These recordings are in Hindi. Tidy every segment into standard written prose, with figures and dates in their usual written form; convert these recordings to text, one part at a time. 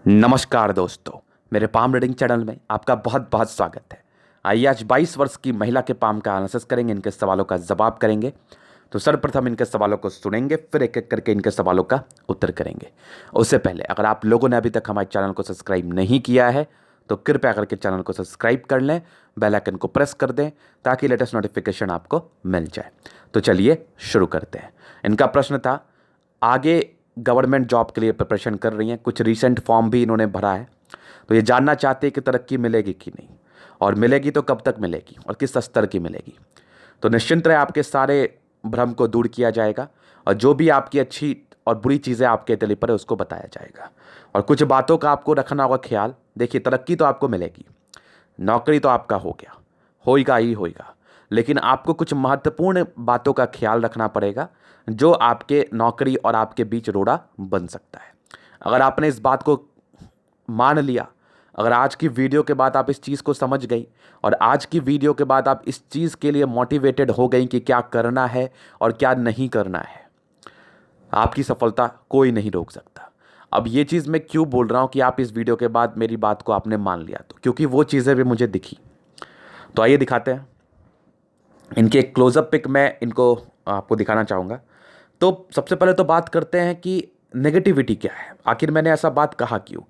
नमस्कार दोस्तों, मेरे पाम रीडिंग चैनल में आपका बहुत बहुत स्वागत है। आइए आज 22 वर्ष की महिला के पाम का एनालिसिस करेंगे, इनके सवालों का जवाब करेंगे। तो सर्वप्रथम इनके सवालों को सुनेंगे, फिर एक एक करके इनके सवालों का उत्तर करेंगे। उससे पहले अगर आप लोगों ने अभी तक हमारे चैनल को सब्सक्राइब नहीं किया है तो कृपया करके चैनल को सब्सक्राइब कर लें, बेल आइकन को प्रेस कर दें ताकि लेटेस्ट नोटिफिकेशन आपको मिल जाए। तो चलिए शुरू करते हैं। इनका प्रश्न था, आगे गवर्नमेंट जॉब के लिए प्रिपरेशन कर रही हैं, कुछ रीसेंट फॉर्म भी इन्होंने भरा है, तो ये जानना चाहते हैं कि तरक्की मिलेगी कि नहीं, और मिलेगी तो कब तक मिलेगी और किस स्तर की मिलेगी। तो निश्चिंत रहे, आपके सारे भ्रम को दूर किया जाएगा और जो भी आपकी अच्छी और बुरी चीज़ें आपके दिल पर है उसको बताया जाएगा। और कुछ बातों का आपको रखना होगा ख्याल। देखिए, तरक्की तो आपको मिलेगी, नौकरी तो आपका हो गया, होएगा ही होएगा, लेकिन आपको कुछ महत्वपूर्ण बातों का ख्याल रखना पड़ेगा जो आपके नौकरी और आपके बीच रोड़ा बन सकता है। अगर आपने इस बात को मान लिया, अगर आज की वीडियो के बाद आप इस चीज़ को समझ गई और आज की वीडियो के बाद आप इस चीज़ के लिए मोटिवेटेड हो गई कि क्या करना है और क्या नहीं करना है, आपकी सफलता कोई नहीं रोक सकता। अब ये चीज़ मैं क्यों बोल रहा हूँ कि आप इस वीडियो के बाद मेरी बात को आपने मान लिया, तो क्योंकि वो चीज़ें भी मुझे दिखी। तो आइए दिखाते हैं। इनके एक क्लोजअप पिक मैं इनको आपको दिखाना चाहूँगा। तो सबसे पहले तो बात करते हैं कि नेगेटिविटी क्या है, आखिर मैंने ऐसा बात कहा क्यों,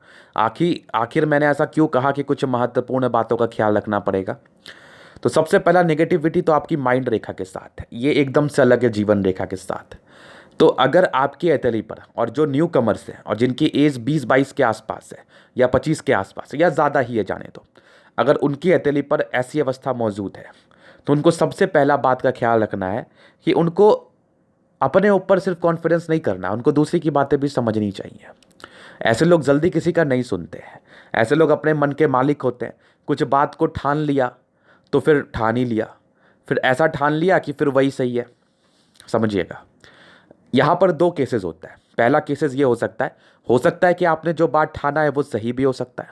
आखिर मैंने ऐसा क्यों कहा कि कुछ महत्वपूर्ण बातों का ख्याल रखना पड़ेगा। तो सबसे पहला, नेगेटिविटी तो आपकी माइंड रेखा के साथ है, ये एकदम से अलग है जीवन रेखा के साथ। तो अगर आपकी एतली पर और जो न्यू कमर्स हैं और जिनकी एज 20-22 के आसपास है या 25 के आसपास है या ज़्यादा ही है जाने तो, अगर उनकी एतली पर ऐसी अवस्था मौजूद है तो उनको सबसे पहला बात का ख्याल रखना है कि उनको अपने ऊपर सिर्फ कॉन्फिडेंस नहीं करना, उनको दूसरी की बातें भी समझनी चाहिए। ऐसे लोग जल्दी किसी का नहीं सुनते हैं, ऐसे लोग अपने मन के मालिक होते हैं। कुछ बात को ठान लिया तो फिर ठान ही लिया, फिर ऐसा ठान लिया कि फिर वही सही है। समझिएगा, यहाँ पर दो केसेस होता है। पहला केसेस ये हो सकता है कि आपने जो बात ठाना है वो सही भी हो सकता है,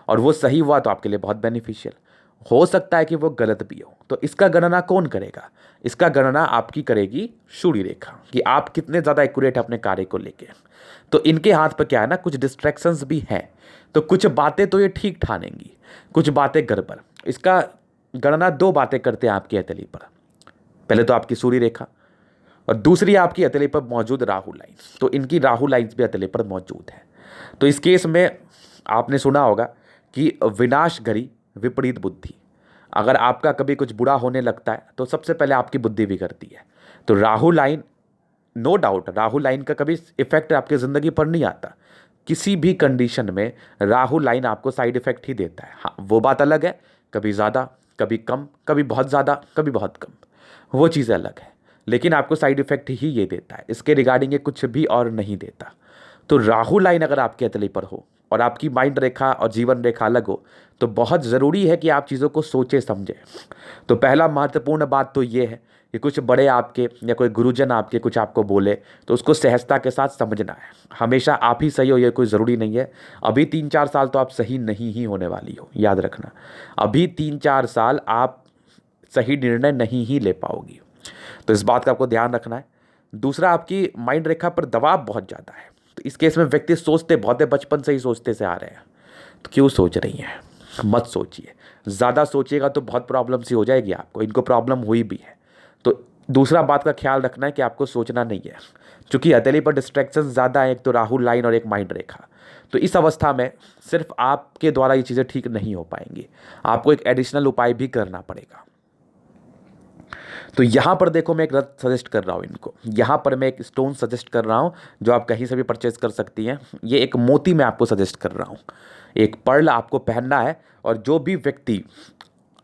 और वो सही हुआ तो आपके लिए बहुत बेनिफिशियल। हो सकता है कि वो गलत भी हो। तो इसका गणना कौन करेगा? इसका गणना आपकी करेगी सूर्य रेखा, कि आप कितने ज़्यादा एक्यूरेट अपने कार्य को लेके। तो इनके हाथ पर क्या है ना, कुछ डिस्ट्रैक्शंस भी हैं, तो कुछ बातें तो ये ठीक ठानेंगी, कुछ बातें गड़बड़। इसका गणना दो बातें करते हैं आपकी हथेली पर। पहले तो आपकी सूर्य रेखा और दूसरी आपकी हथेली पर मौजूद राहु लाइन्स। तो इनकी राहु लाइन्स भी हथेली पर मौजूद है। तो इस केस में आपने सुना होगा कि विनाश घड़ी विपरीत बुद्धि। अगर आपका कभी कुछ बुरा होने लगता है तो सबसे पहले आपकी बुद्धि बिगड़ती है। तो Rahu line, no doubt, Rahu line का कभी इफेक्ट आपकी ज़िंदगी पर नहीं आता। किसी भी कंडीशन में राहु लाइन आपको साइड इफेक्ट ही देता है। हाँ, वो बात अलग है, कभी ज़्यादा, कभी कम, कभी बहुत ज़्यादा, कभी बहुत कम, वो चीज़ें अलग है, लेकिन आपको साइड इफेक्ट ही ये देता है, इसके रिगार्डिंग ये कुछ भी और नहीं देता। तो राहु लाइन अगर आपके हथेली पर हो और आपकी माइंड रेखा और जीवन रेखा अलग हो तो बहुत ज़रूरी है कि आप चीज़ों को सोचें समझें। तो पहला महत्वपूर्ण बात तो ये है कि कुछ बड़े आपके या कोई गुरुजन आपके कुछ आपको बोले तो उसको सहजता के साथ समझना है। हमेशा आप ही सही हो ये कोई ज़रूरी नहीं है। अभी 3-4 साल तो आप सही नहीं ही होने वाली हो, याद रखना। अभी 3-4 साल आप सही निर्णय नहीं ही ले पाओगी, तो इस बात का आपको ध्यान रखना है। दूसरा, आपकी माइंड रेखा पर दबाव बहुत ज़्यादा है। तो इस केस में व्यक्ति सोचते बहुत है, बचपन से ही सोचते से आ रहे हैं। तो क्यों सोच रही हैं? मत सोचिए, ज़्यादा सोचिएगा तो बहुत प्रॉब्लम सी हो जाएगी आपको। इनको प्रॉब्लम हुई भी है। तो दूसरा बात का ख्याल रखना है कि आपको सोचना नहीं है, क्योंकि हथेली पर डिस्ट्रैक्शन ज़्यादा है, एक तो राहु लाइन और एक माइंड रेखा। तो इस अवस्था में सिर्फ आपके द्वारा ये चीज़ें ठीक नहीं हो पाएंगी, आपको एक एडिशनल उपाय भी करना पड़ेगा। तो यहाँ पर देखो, मैं एक रत्न सजेस्ट कर रहा हूँ इनको, यहाँ पर मैं एक स्टोन सजेस्ट कर रहा हूँ जो आप कहीं से भी परचेज कर सकती हैं। ये एक मोती मैं आपको सजेस्ट कर रहा हूँ, एक पर्ल आपको पहनना है। और जो भी व्यक्ति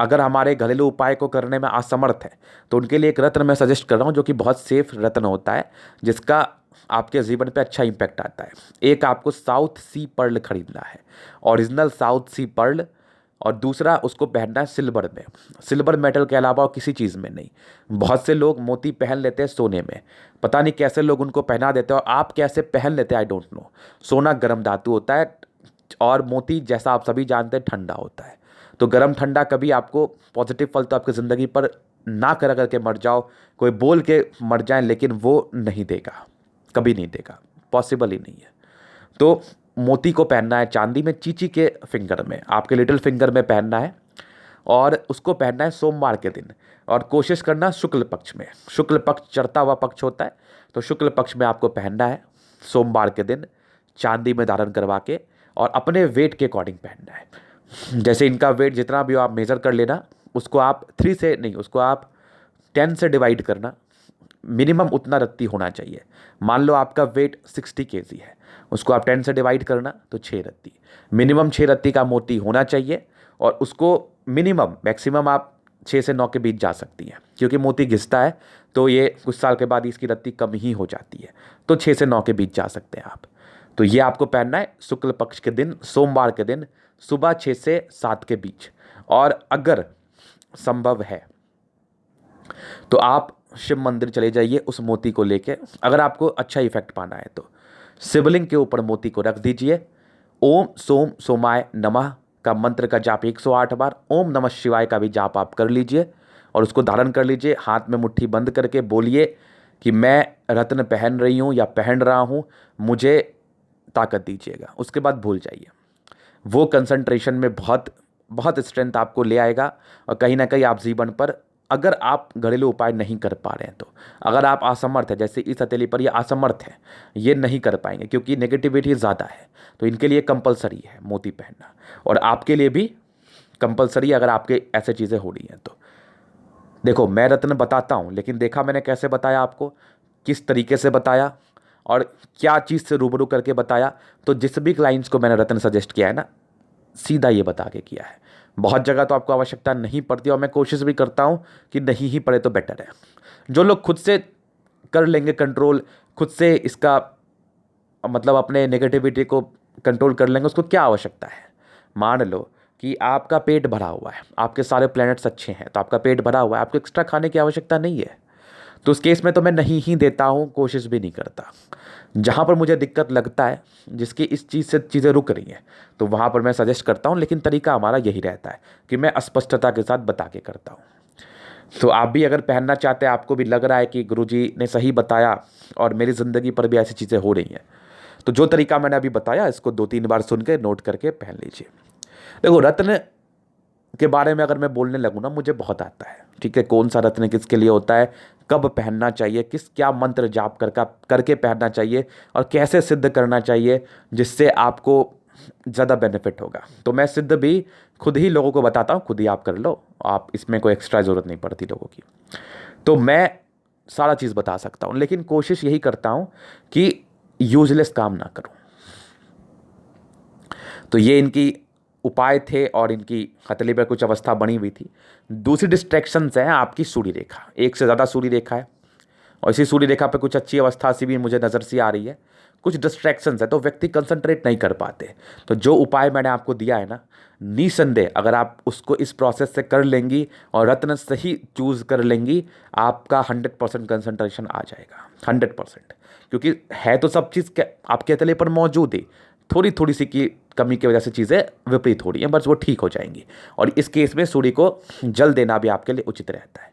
अगर हमारे घरेलू उपाय को करने में असमर्थ है तो उनके लिए एक रत्न मैं सजेस्ट कर रहा हूँ जो कि बहुत सेफ रत्न होता है, जिसका आपके जीवन पे अच्छा इम्पैक्ट आता है। एक आपको साउथ सी पर्ल खरीदना है, ओरिजिनल साउथ सी पर्ल, और दूसरा उसको पहनना है सिल्वर में, सिल्वर मेटल के अलावा और किसी चीज़ में नहीं। बहुत से लोग मोती पहन लेते हैं सोने में, पता नहीं कैसे लोग उनको पहना देते हैं, और आप कैसे पहन लेते हैं आई डोंट नो। सोना गर्म धातु होता है और मोती जैसा आप सभी जानते हैं ठंडा होता है। तो गर्म ठंडा कभी आपको पॉजिटिव फल तो आपकी ज़िंदगी पर ना कर करके मर जाओ, कोई बोल के मर जाए, लेकिन वो नहीं देगा, कभी नहीं देगा, पॉसिबल ही नहीं है। तो मोती को पहनना है चांदी में चीची के फिंगर में, आपके लिटिल फिंगर में पहनना है, और उसको पहनना है सोमवार के दिन, और कोशिश करना शुक्ल पक्ष में। शुक्ल पक्ष चढ़ता हुआ पक्ष होता है, तो शुक्ल पक्ष में आपको पहनना है सोमवार के दिन, चांदी में धारण करवा के, और अपने वेट के अकॉर्डिंग पहनना है। जैसे इनका वेट जितना भी हो आप मेज़र कर लेना, उसको आप 3 से नहीं, उसको आप 10 से डिवाइड करना, मिनिमम उतना रत्ती होना चाहिए। मान लो आपका वेट 60 केजी है, उसको आप 10 से डिवाइड करना तो 6 रत्ती, मिनिमम 6 रत्ती का मोती होना चाहिए। और उसको मिनिमम मैक्सिमम आप 6 से 9 के बीच जा सकती हैं, क्योंकि मोती घिसता है तो ये कुछ साल के बाद इसकी रत्ती कम ही हो जाती है, तो 6 से 9 के बीच जा सकते हैं आप। तो ये आपको पहनना है शुक्ल पक्ष के दिन, सोमवार के दिन, सुबह 6 से 7 के बीच। और अगर संभव है तो आप शिव मंदिर चले जाइए उस मोती को लेके, अगर आपको अच्छा इफेक्ट पाना है तो। शिवलिंग के ऊपर मोती को रख दीजिए, ओम सोम सोमाय नमः का मंत्र का जाप 108 बार, ओम नमः शिवाय का भी जाप आप कर लीजिए, और उसको धारण कर लीजिए। हाथ में मुट्ठी बंद करके बोलिए कि मैं रत्न पहन रही हूँ या पहन रहा हूँ, मुझे ताकत दीजिएगा। उसके बाद भूल जाइए। वो कंसंट्रेशन में बहुत बहुत स्ट्रेंथ आपको ले आएगा, और कहीं ना कहीं आप जीवन पर, अगर आप घरेलू उपाय नहीं कर पा रहे हैं तो, अगर आप असमर्थ है, जैसे इस हथेली पर ये असमर्थ है, ये नहीं कर पाएंगे क्योंकि नेगेटिविटी ज़्यादा है, तो इनके लिए कंपलसरी है मोती पहनना, और आपके लिए भी कंपलसरी अगर आपके ऐसे चीज़ें हो रही हैं तो। देखो मैं रत्न बताता हूँ, लेकिन देखा मैंने कैसे बताया आपको, किस तरीके से बताया, और क्या चीज़ से रूबरू करके बताया। तो जिस भी क्लाइंट्स को मैंने रत्न सजेस्ट किया है ना, सीधा ये बता के किया है। बहुत जगह तो आपको आवश्यकता नहीं पड़ती, और मैं कोशिश भी करता हूँ कि नहीं ही पड़े तो बेटर है। जो लोग खुद से कर लेंगे कंट्रोल, खुद से इसका मतलब अपने नेगेटिविटी को कंट्रोल कर लेंगे, उसको क्या आवश्यकता है। मान लो कि आपका पेट भरा हुआ है, आपके सारे प्लैनेट्स अच्छे हैं, तो आपका पेट भरा हुआ है, आपको एक्स्ट्रा खाने की आवश्यकता नहीं है, तो उस केस में तो मैं नहीं ही देता हूँ, कोशिश भी नहीं करता। जहाँ पर मुझे दिक्कत लगता है, जिसकी इस चीज़ से चीज़ें रुक रही हैं, तो वहाँ पर मैं सजेस्ट करता हूँ, लेकिन तरीका हमारा यही रहता है कि मैं स्पष्टता के साथ बता के करता हूँ। तो आप भी अगर पहनना चाहते हैं, आपको भी लग रहा है कि गुरुजी ने सही बताया और मेरी ज़िंदगी पर भी ऐसी चीज़ें हो रही हैं, तो जो तरीका मैंने अभी बताया, इसको 2-3 बार सुन के नोट करके पहन लीजिए। देखो रत्न के बारे में अगर मैं बोलने लगूँ ना, मुझे बहुत आता है, ठीक है, कौन सा रत्न किसके लिए होता है, कब पहनना चाहिए, क्या मंत्र जाप करके पहनना चाहिए, और कैसे सिद्ध करना चाहिए जिससे आपको ज़्यादा बेनिफिट होगा। तो मैं सिद्ध भी खुद ही लोगों को बताता हूँ, खुद ही आप कर लो, आप इसमें कोई एक्स्ट्रा ज़रूरत नहीं पड़ती लोगों की। तो मैं सारा चीज़ बता सकता हूँ, लेकिन कोशिश यही करता हूँ कि यूजलेस काम ना करूँ। तो ये इनकी उपाय थे, और इनकी हथेली पर कुछ अवस्था बनी हुई थी। दूसरी डिस्ट्रैक्शंस है आपकी सूर्य रेखा, एक से ज़्यादा सूर्य रेखा है, और इसी सूर्य रेखा पे कुछ अच्छी अवस्था सी भी मुझे नज़र सी आ रही है। कुछ डिस्ट्रैक्शंस है तो व्यक्ति कंसंट्रेट नहीं कर पाते। तो जो उपाय मैंने आपको दिया है ना, निसंदेह अगर आप उसको इस प्रोसेस से कर लेंगी और रत्न सही चूज़ कर लेंगी, आपका 100% कंसंट्रेशन आ जाएगा, 100%। क्योंकि है तो सब चीज़ आपके हथेली पर मौजूद ही, थोड़ी थोड़ी सी की कमी की वजह से चीज़ें विपरीत हो रही हैं, बस वो ठीक हो जाएंगी। और इस केस में सूर्य को जल देना भी आपके लिए उचित रहता है।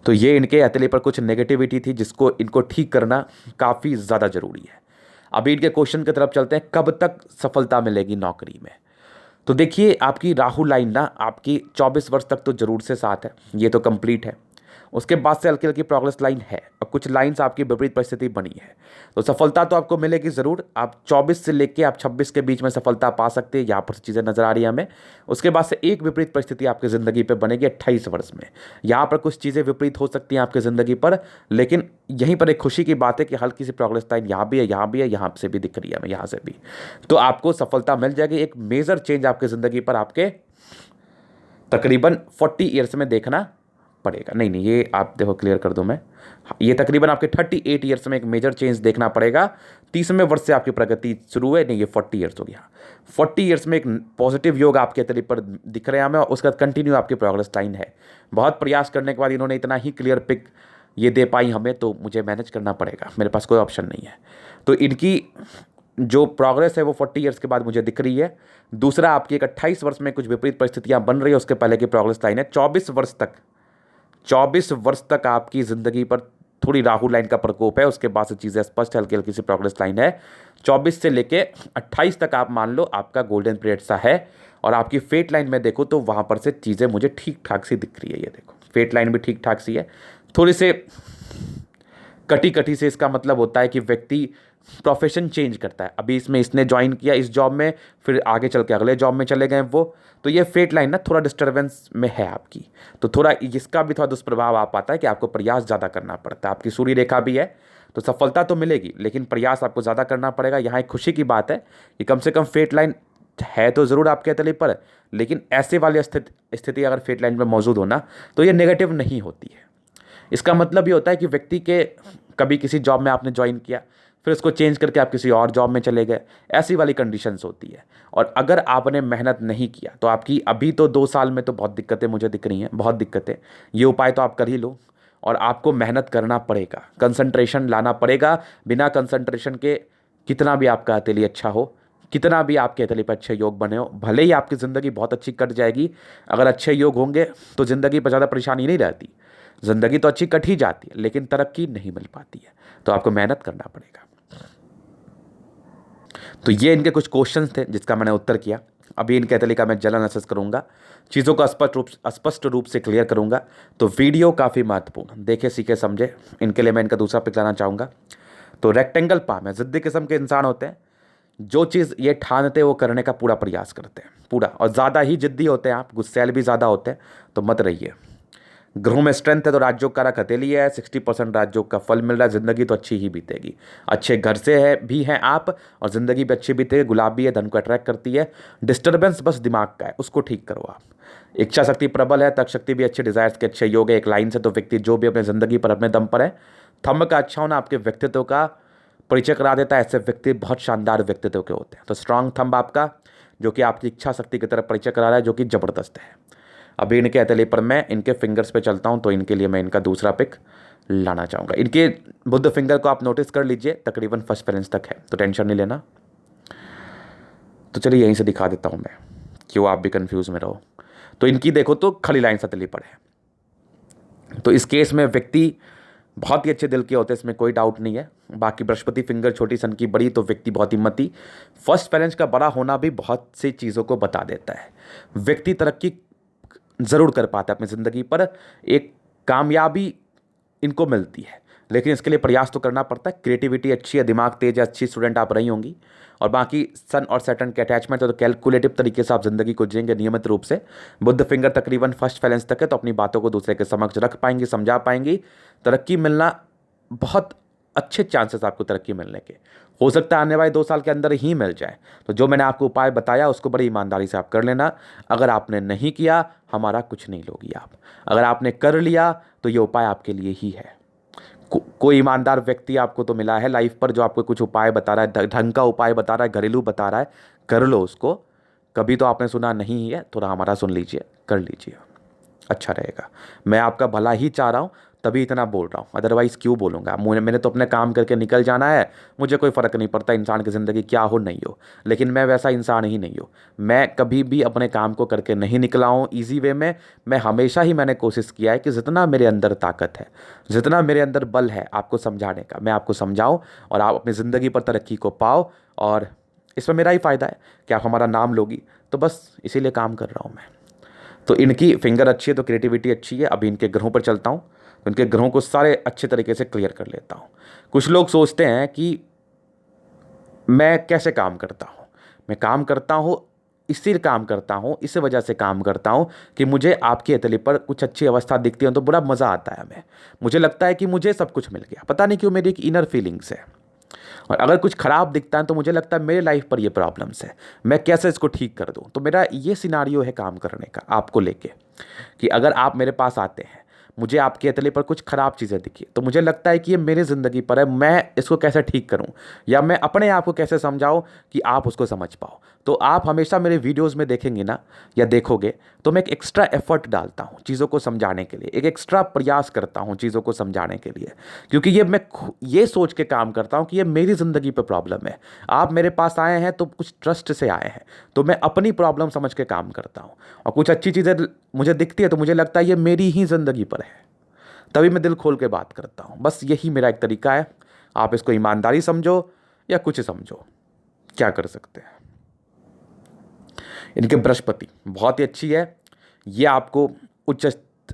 तो ये इनके हथेली पर कुछ नेगेटिविटी थी, जिसको इनको ठीक करना काफ़ी ज़्यादा ज़रूरी है। अभी इनके क्वेश्चन की तरफ चलते हैं, कब तक सफलता मिलेगी नौकरी में। तो देखिए आपकी राहु लाइन ना आपकी 24 वर्ष तक तो जरूर से साथ है, ये तो कंप्लीट है। उसके बाद से हल्की हल्की प्रोग्रेस लाइन है, और कुछ लाइंस आपकी विपरीत परिस्थिति बनी है, तो सफलता तो आपको मिलेगी ज़रूर। आप 24 से लेके आप 26 के बीच में सफलता पा सकते हैं, यहाँ पर चीज़ें नज़र आ रही है हमें। उसके बाद से एक विपरीत परिस्थिति आपकी ज़िंदगी पे बनेगी 28 वर्ष में। यहाँ पर कुछ चीज़ें विपरीत हो सकती हैं आपकी ज़िंदगी पर, लेकिन यहीं पर एक खुशी की बात है कि हल्की सी प्रोग्रेस लाइन यहाँ भी है, यहाँ भी है, यहाँ से भी दिख रही है हमें, यहाँ से भी। तो आपको सफलता मिल जाएगी। एक मेजर चेंज आपकी ज़िंदगी पर आपके तकरीबन 40 ईयर्स में देखना पड़ेगा। नहीं नहीं, ये आप देखो क्लियर कर दूं मैं, ये तकरीबन आपके 38 ईयर्स में एक मेजर चेंज देखना पड़ेगा। 30वें वर्ष से आपकी प्रगति शुरू है, नहीं ये 40 ईयर्स हो गया। 40 ईयर्स में एक पॉजिटिव योग आपके तरीके पर दिख रहे हैं हमें, और उसका कंटिन्यू आपकी प्रोग्रेस लाइन है। बहुत प्रयास करने के बाद इन्होंने इतना ही क्लियर पिक ये दे पाई हमें, तो मुझे मैनेज करना पड़ेगा, मेरे पास कोई ऑप्शन नहीं है। तो इनकी जो प्रोग्रेस है वो 40 ईयर्स के बाद मुझे दिख रही है। दूसरा आपकी एक 28 वर्ष में कुछ विपरीत परिस्थितियाँ बन रही है, उसके पहले की प्रोग्रेस लाइन है 24 वर्ष तक। 24 वर्ष तक आपकी ज़िंदगी पर थोड़ी राहु लाइन का प्रकोप है, उसके बाद से चीज़ें स्पष्ट, हल्की हल्की सी प्रोग्रेस लाइन है। 24 से लेके 28 तक आप मान लो आपका गोल्डन पीरियड सा है। और आपकी फेट लाइन में देखो तो वहाँ पर से चीज़ें मुझे ठीक ठाक सी दिख रही है। ये देखो फेट लाइन भी ठीक ठाक सी है, थोड़ी से कटी कटी से। इसका मतलब होता है कि व्यक्ति प्रोफेशन चेंज करता है। अभी इसमें इसने ज्वाइन किया इस जॉब में, फिर आगे चल के अगले जॉब में चले गए वो, तो ये फेट लाइन ना थोड़ा डिस्टर्बेंस में है आपकी। तो थोड़ा इसका भी थोड़ा दुष्प्रभाव आ पाता है कि आपको प्रयास ज़्यादा करना पड़ता है। आपकी सूर्य रेखा भी है तो सफलता तो मिलेगी, लेकिन प्रयास आपको ज़्यादा करना पड़ेगा। यहाँ एक खुशी की बात है कि कम से कम फेट लाइन है तो ज़रूर आपके तले पर, लेकिन ऐसे वाली स्थिति अगर फेट लाइन में मौजूद हो ना तो ये नेगेटिव नहीं होती है। इसका मतलब ये होता है कि व्यक्ति के कभी किसी जॉब में आपने ज्वाइन किया, फिर उसको चेंज करके आप किसी और जॉब में चले गए, ऐसी वाली कंडीशंस होती है। और अगर आपने मेहनत नहीं किया तो आपकी अभी तो 2 साल में तो बहुत दिक्कतें मुझे दिख रही हैं, बहुत दिक्कतें। ये उपाय तो आप कर ही लो, और आपको मेहनत करना पड़ेगा, कंसंट्रेशन लाना पड़ेगा। बिना कंसंट्रेशन के कितना भी आपका अतली अच्छा हो, कितना भी आपके अतली पर अच्छे योग बने हो, भले ही आपकी ज़िंदगी बहुत अच्छी कट जाएगी, अगर अच्छे योग होंगे तो ज़िंदगी पर ज़्यादा परेशानी नहीं रहती। ज़िंदगी तो अच्छी कट ही जाती है, लेकिन तरक्की नहीं मिल पाती है, तो आपको मेहनत करना पड़ेगा। तो ये इनके कुछ क्वेश्चंस थे जिसका मैंने उत्तर किया। अभी इनके अतली का मैं जल एनालिसिस करूंगा, चीज़ों को स्पष्ट रूप से क्लियर करूंगा। तो वीडियो काफ़ी महत्वपूर्ण, देखे सीखे समझे। इनके लिए मैं इनका दूसरा पिक लाना चाहूँगा। तो रेक्टेंगल पाम है, ज़िद्दी किस्म के इंसान होते हैं, जो चीज़ ये ठानते हैं वो करने का पूरा प्रयास करते हैं, पूरा। और ज़्यादा ही जिद्दी होते हैं आप, गुस्सैल भी ज़्यादा होते हैं, तो मत रहिए। ग्रहों में स्ट्रेंथ है तो राजयोग का रख हथेली है, 60% राजयोग का फल मिल रहा है, ज़िंदगी तो अच्छी ही बीतेगी। अच्छे घर से है भी हैं आप, और ज़िंदगी भी अच्छी बीतेगी। गुलाबी है, धन को अट्रैक्ट करती है। डिस्टर्बेंस बस दिमाग का है, उसको ठीक करो आप। इच्छा शक्ति प्रबल है, तक शक्ति भी अच्छे, डिजायर्स के अच्छे योग है। एक लाइन से तो व्यक्ति जो भी अपने ज़िंदगी पर अपने दम पर है, थंब का अच्छा होना आपके व्यक्तित्व का परिचय करा देता है। ऐसे व्यक्ति बहुत शानदार व्यक्तित्व के होते हैं। तो स्ट्रांग थंब आपका, जो कि आपकी इच्छा शक्ति की तरफ परिचय करा रहा है, जो कि ज़बरदस्त है। अभी इनके अतले पर मैं इनके फिंगर्स पे चलता हूं, तो इनके लिए मैं इनका दूसरा पिक लाना चाहूँगा। इनके बुद्ध फिंगर को आप नोटिस कर लीजिए, तकरीबन फर्स्ट बैलेंस तक है, तो टेंशन नहीं लेना। तो चलिए यहीं से दिखा देता हूँ मैं, क्यों आप भी कंफ्यूज में रहो। तो इनकी देखो तो खड़ी लाइन अतली पर है। तो इस केस में व्यक्ति बहुत ही अच्छे दिल के होते हैं, इसमें कोई डाउट नहीं है। बाकी बृहस्पति फिंगर छोटी सन की बड़ी, तो व्यक्ति बहुत हिम्मती। फर्स्ट बैलेंस का बड़ा होना भी बहुत सी चीज़ों को बता देता है। व्यक्ति तरक्की ज़रूर कर पाता है अपनी ज़िंदगी पर, एक कामयाबी इनको मिलती है, लेकिन इसके लिए प्रयास तो करना पड़ता है। क्रिएटिविटी अच्छी है, दिमाग तेज है, अच्छी स्टूडेंट आप रही होंगी। और बाकी सन और सैटर्न के अटैचमेंट है, तो कैलकुलेटिव तरीके से आप ज़िंदगी को जिएंगे नियमित रूप से। बुद्ध फिंगर तकरीबन फर्स्ट बैलेंस तक है, तो अपनी बातों को दूसरे के समक्ष रख पाएंगी, समझा पाएंगी। तरक्की मिलना बहुत अच्छे चांसेस आपको तरक्की मिलने के, हो सकता है आने वाले 2 साल के अंदर ही मिल जाए। तो जो मैंने आपको उपाय बताया उसको बड़ी ईमानदारी से आप कर लेना। अगर आपने नहीं किया, हमारा कुछ नहीं लोगी आप। अगर आपने कर लिया तो ये उपाय आपके लिए ही है। कोई ईमानदार व्यक्ति आपको तो मिला है लाइफ पर, जो आपको कुछ उपाय बता रहा है, ढंग का उपाय बता रहा है, घरेलू बता रहा है, कर लो उसको। कभी तो आपने सुना नहीं है, थोड़ा हमारा सुन लीजिए, कर लीजिए, अच्छा रहेगा। मैं आपका भला ही चाह रहा हूँ, तभी इतना बोल रहा हूँ, अदरवाइज़ क्यों बोलूँगा। मैंने तो अपने काम करके निकल जाना है, मुझे कोई फ़र्क नहीं पड़ता इंसान की ज़िंदगी क्या हो नहीं हो। लेकिन मैं वैसा इंसान ही नहीं हूँ। मैं कभी भी अपने काम को करके नहीं निकला हूँ ईजी वे में। मैं हमेशा ही मैंने कोशिश किया है कि जितना मेरे अंदर ताकत है, जितना मेरे अंदर बल है आपको समझाने का, मैं आपको समझाऊँ और आप अपनी ज़िंदगी पर तरक्की को पाओ। और इसमें मेरा ही फ़ायदा है कि आप हमारा नाम लोगी, तो बस इसीलिए काम कर रहा हूँ मैं। तो इनकी फिंगर अच्छी है तो क्रिएटिविटी अच्छी है। अभी इनके ग्रहों पर चलता हूँ, तो इनके ग्रहों को सारे अच्छे तरीके से क्लियर कर लेता हूँ। कुछ लोग सोचते हैं कि मैं कैसे काम करता हूँ। मैं काम करता हूँ, इसलिए काम करता हूँ, इस वजह से काम करता हूँ कि मुझे आपकी अतली पर कुछ अच्छी अवस्था दिखती है तो बड़ा मज़ा आता है हमें। मुझे लगता है कि मुझे सब कुछ मिल गया, पता नहीं क्यों, मेरी एक इनर फीलिंग्स है। और अगर कुछ ख़राब दिखता है तो मुझे लगता है मेरे लाइफ पर ये प्रॉब्लम्स है, मैं कैसे इसको ठीक कर दूँ। तो मेरा ये सिनारियो है काम करने का आपको लेके, कि अगर आप मेरे पास आते हैं, मुझे आपके अतले पर कुछ ख़राब चीज़ें दिखी, तो मुझे लगता है कि ये मेरी ज़िंदगी पर है, मैं इसको कैसे ठीक करूं, या मैं अपने आप को कैसे समझाऊं कि आप उसको समझ पाओ। तो आप हमेशा मेरे वीडियोस में देखेंगे ना, या देखोगे, तो मैं एक एक्स्ट्रा एफर्ट डालता हूं चीज़ों को समझाने के लिए, एक एक्स्ट्रा प्रयास करता हूं चीज़ों को समझाने के लिए, क्योंकि ये मैं ये सोच के काम करता हूं कि ये मेरी ज़िंदगी पर प्रॉब्लम है। आप मेरे पास आए हैं तो कुछ ट्रस्ट से आए हैं, तो मैं अपनी प्रॉब्लम समझ के काम करता हूं। और कुछ अच्छी चीज़ें मुझे दिखती है तो मुझे लगता है ये मेरी ही ज़िंदगी पर है, तभी मैं दिल खोल के बात करता हूँ। बस यही मेरा एक तरीका है। आप इसको ईमानदारी समझो या कुछ समझो, क्या कर सकते हैं। इनके बृहस्पति बहुत ही अच्छी है। ये आपको उच्च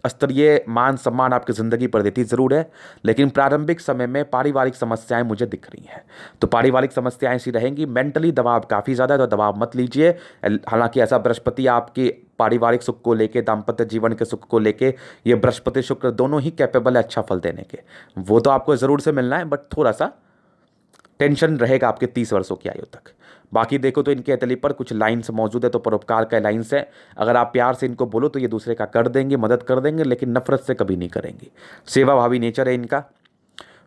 स्तरीय मान सम्मान आपकी ज़िंदगी पर देती ज़रूर है, लेकिन प्रारंभिक समय में पारिवारिक समस्याएं मुझे दिख रही हैं। तो पारिवारिक समस्याएं ऐसी रहेंगी। मेंटली दबाव काफ़ी ज़्यादा है, तो दबाव मत लीजिए। हालांकि ऐसा बृहस्पति आपके पारिवारिक सुख को लेके, दाम्पत्य जीवन के सुख को लेके, ये बृहस्पति शुक्र दोनों ही कैपेबल है अच्छा फल देने के। वो तो आपको ज़रूर से मिलना है, बट थोड़ा सा टेंशन रहेगा आपके 30 वर्षों की आयु तक। बाकी देखो तो इनके हथेली पर कुछ लाइन्स मौजूद है, तो परोपकार का लाइन्स है। अगर आप प्यार से इनको बोलो तो ये दूसरे का कर देंगे, मदद कर देंगे, लेकिन नफरत से कभी नहीं करेंगे। सेवा भावी नेचर है इनका।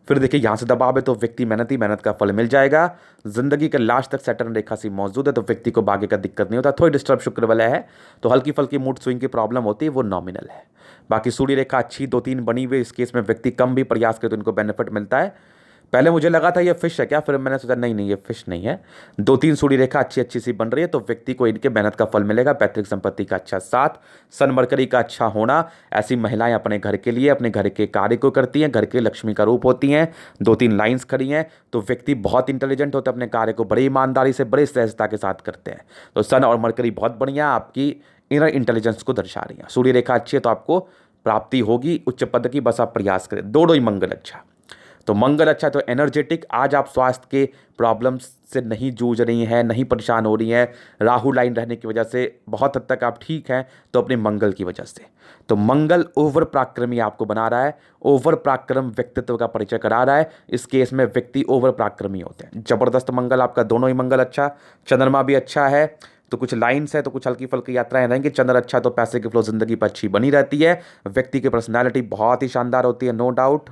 फिर देखिए यहाँ से दबाव है तो व्यक्ति मेहनत का फल मिल जाएगा। जिंदगी के लास्ट तक सैटर्न रेखा सी मौजूद है, तो व्यक्ति को बाकी का दिक्कत नहीं होता। थोड़ी डिस्टर्ब शुक्र वाला है, तो हल्की फल्की मूड स्विंग की प्रॉब्लम होती है, वो नॉमिनल है। बाकी सूर्य रेखा अच्छी 2-3 बनी हुई, इस केस में व्यक्ति कम भी प्रयास करे तो इनको बेनिफिट मिलता है। पहले मुझे लगा था ये फिश है क्या, फिर मैंने सोचा नहीं ये फिश नहीं है। 2-3 सूर्य रेखा अच्छी सी बन रही है, तो व्यक्ति को इनके मेहनत का फल मिलेगा। पैतृक संपत्ति का अच्छा साथ, सन मरकरी का अच्छा होना। ऐसी महिलाएं अपने घर के लिए, अपने घर के कार्य को करती हैं, घर के लक्ष्मी का रूप होती हैं। 2-3 लाइन्स खड़ी हैं, तो व्यक्ति बहुत इंटेलिजेंट होते हैं, अपने कार्य को बड़ी ईमानदारी से, बड़ी सहजता के साथ करते हैं। तो सन और मरकरी बहुत बढ़िया आपकी इनर इंटेलिजेंस को दर्शा रही है। सूर्य रेखा अच्छी है तो आपको प्राप्ति होगी उच्च पद की, बस आप प्रयास करें। दोनों ही मंगल अच्छा, तो मंगल अच्छा तो एनर्जेटिक। आज आप स्वास्थ्य के प्रॉब्लम्स से नहीं जूझ रही हैं, नहीं परेशान हो रही हैं। राहु लाइन रहने की वजह से बहुत हद तक आप ठीक हैं, तो अपने मंगल की वजह से। तो मंगल ओवर पराक्रमी आपको बना रहा है, ओवर पराक्रम व्यक्तित्व का परिचय करा रहा है। इस केस में व्यक्ति ओवर पराक्रमी होते हैं। जबरदस्त मंगल आपका, दोनों ही मंगल अच्छा। चंद्रमा भी अच्छा है, तो कुछ लाइन्स है, तो कुछ हल्की फल्की यात्राएं रहेंगी। चंद्र अच्छा तो पैसे की फ्लो जिंदगी पर अच्छी बनी रहती है। व्यक्ति की पर्सनैलिटी बहुत ही शानदार होती है, नो डाउट।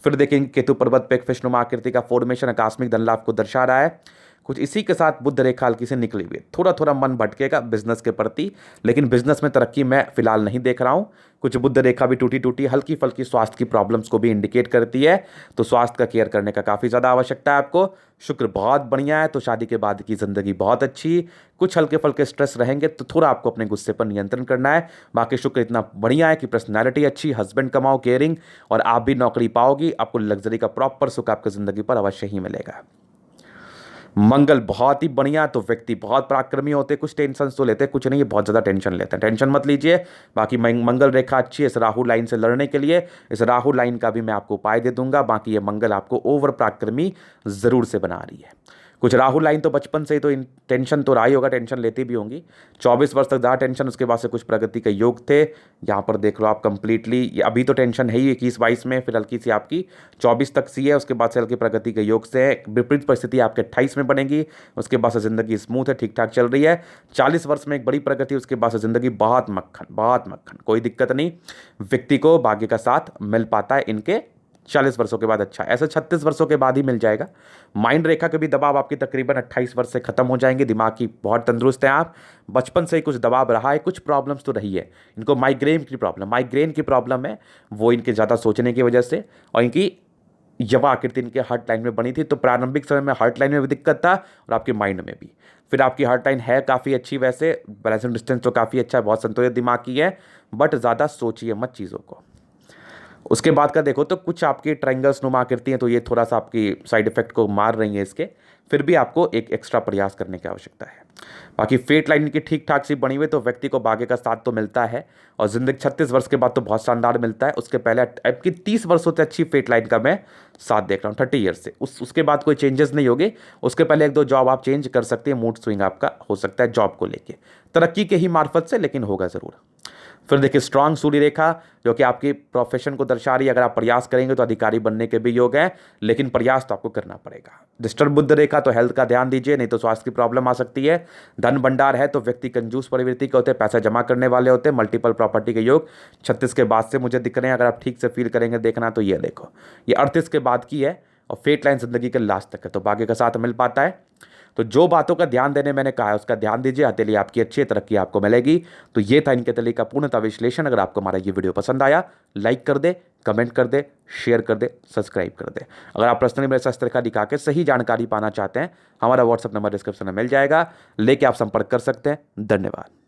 फिर देखेंगे केतु पर्वत पे एक फिष्णुमा आकृति का फॉर्मेशन आकस्मिक धन लाभ को दर्शा रहा है। कुछ इसी के साथ बुध रेखा हल्की से निकली हुई है। थोड़ा मन भटकेगा बिजनेस के प्रति, लेकिन बिजनेस में तरक्की मैं फिलहाल नहीं देख रहा हूं। कुछ बुध रेखा भी टूटी हल्की फल्की स्वास्थ्य की प्रॉब्लम्स को भी इंडिकेट करती है, तो स्वास्थ्य का केयर करने का काफ़ी ज़्यादा आवश्यकता है आपको। शुक्र बहुत बढ़िया है, तो शादी के बाद की ज़िंदगी बहुत अच्छी। कुछ हल्के फल्के स्ट्रेस रहेंगे, तो थोड़ा आपको अपने गुस्से पर नियंत्रण करना है। बाकी शुक्र इतना बढ़िया है कि पर्सनैलिटी अच्छी, हस्बैंड कमाओ, केयरिंग, और आप भी नौकरी पाओगी। आपको लग्जरी का प्रॉपर सुख आपकी ज़िंदगी पर अवश्य ही मिलेगा। मंगल बहुत ही बढ़िया, तो व्यक्ति बहुत पराक्रमी होते हैं। कुछ टेंशन तो लेते हैं, कुछ नहीं, बहुत ज़्यादा टेंशन लेते हैं, टेंशन मत लीजिए। बाकी मंगल रेखा अच्छी है इस राहु लाइन से लड़ने के लिए। इस राहु लाइन का भी मैं आपको उपाय दे दूंगा। बाकी ये मंगल आपको ओवर पराक्रमी ज़रूर से बना रही है। कुछ राहु लाइन तो बचपन से ही तो टेंशन तो रहा ही होगा, टेंशन लेती भी होंगी। 24 वर्ष तक ज़्यादा टेंशन, उसके बाद से कुछ प्रगति के योग थे। यहाँ पर देख लो आप कंप्लीटली, अभी तो टेंशन है ही 21-22 में, फिर हल्की सी आपकी 24 तक सी है, उसके बाद से हल्की प्रगति के योग से विपरीत परिस्थिति आपके 28 में बनेगी। उसके बाद से ज़िंदगी स्मूथ है, ठीक ठाक चल रही है। 40 वर्ष में एक बड़ी प्रगति, उसके बाद से ज़िंदगी बहुत मक्खन, कोई दिक्कत नहीं। व्यक्ति को भाग्य का साथ मिल पाता है इनके 40 वर्षों के बाद अच्छा, ऐसे 36 वर्षों के बाद ही मिल जाएगा। माइंड रेखा के भी दबाव आपकी तकरीबन 28 वर्ष से खत्म हो जाएंगे। दिमाग की बहुत तंदुरुस्त हैं आप। बचपन से ही कुछ दबाव रहा है, कुछ प्रॉब्लम्स तो रही है इनको। माइग्रेन की प्रॉब्लम है, वो इनके ज़्यादा सोचने की वजह से, और इनकी युवा आकृति इनके हार्ट लाइन में बनी थी, तो प्रारंभिक समय में हार्ट लाइन में भी दिक्कत था और आपके माइंड में भी। फिर आपकी हार्ट लाइन है काफ़ी अच्छी, वैसे बैलेंसिंग डिस्टेंस तो काफ़ी अच्छा है, बहुत संतुलित दिमाग की है, बट ज़्यादा सोचिए मत चीज़ों को। उसके बाद का देखो तो कुछ आपकी ट्रायंगल्स नुमा आकृति हैं, तो ये थोड़ा सा आपकी साइड इफेक्ट को मार रही है इसके। फिर भी आपको एक एक्स्ट्रा प्रयास करने की आवश्यकता है। बाकी फेट लाइन की ठीक ठाक सी बनी हुई, तो व्यक्ति को भाग्य का साथ तो मिलता है, और जिंदगी 36 वर्ष के बाद तो बहुत शानदार मिलता है। उसके पहले आपकी 30 वर्षों से अच्छी फेट लाइन का मैं साथ देख रहा हूँ, 30 ईयर्स से। उसके बाद कोई चेंजेस नहीं होगे। उसके पहले 1-2 जॉब आप चेंज कर सकते हैं, मूड स्विंग आपका हो सकता है जॉब को लेके, तरक्की के ही मार्फत से, लेकिन होगा ज़रूर। फिर देखिए स्ट्रांग सूर्य रेखा, जो कि आपकी प्रोफेशन को दर्शा रही है। अगर आप प्रयास करेंगे तो अधिकारी बनने के भी योग हैं, लेकिन प्रयास तो आपको करना पड़ेगा। डिस्टर्ब बुध रेखा, तो हेल्थ का ध्यान दीजिए, नहीं तो स्वास्थ्य की प्रॉब्लम आ सकती है। धन भंडार है, तो व्यक्ति कंजूस प्रवृत्ति के होते हैं, पैसा जमा करने वाले होते हैं। मल्टीपल प्रॉपर्टी के योग 36 के बाद से मुझे दिख रहे हैं। अगर आप ठीक से फील करेंगे देखना, तो ये देखो, ये 38 के बाद की है, और फेट लाइन जिंदगी के लास्ट तक है, तो भाग्य का साथ मिल पाता है। तो जो बातों का ध्यान देने मैंने कहा है उसका ध्यान दीजिए, हथेली आपकी अच्छी तरक्की आपको मिलेगी। तो ये था इनके हथेली का पूर्णतः विश्लेषण। अगर आपको हमारा ये वीडियो पसंद आया, लाइक कर दे, कमेंट कर दे, शेयर कर दे, सब्सक्राइब कर दे। अगर आप पर्सनली मेरे साथ रेखा दिखा के सही जानकारी पाना चाहते हैं, हमारा व्हाट्सअप नंबर डिस्क्रिप्शन में मिल जाएगा, लेके आप संपर्क कर सकते हैं। धन्यवाद।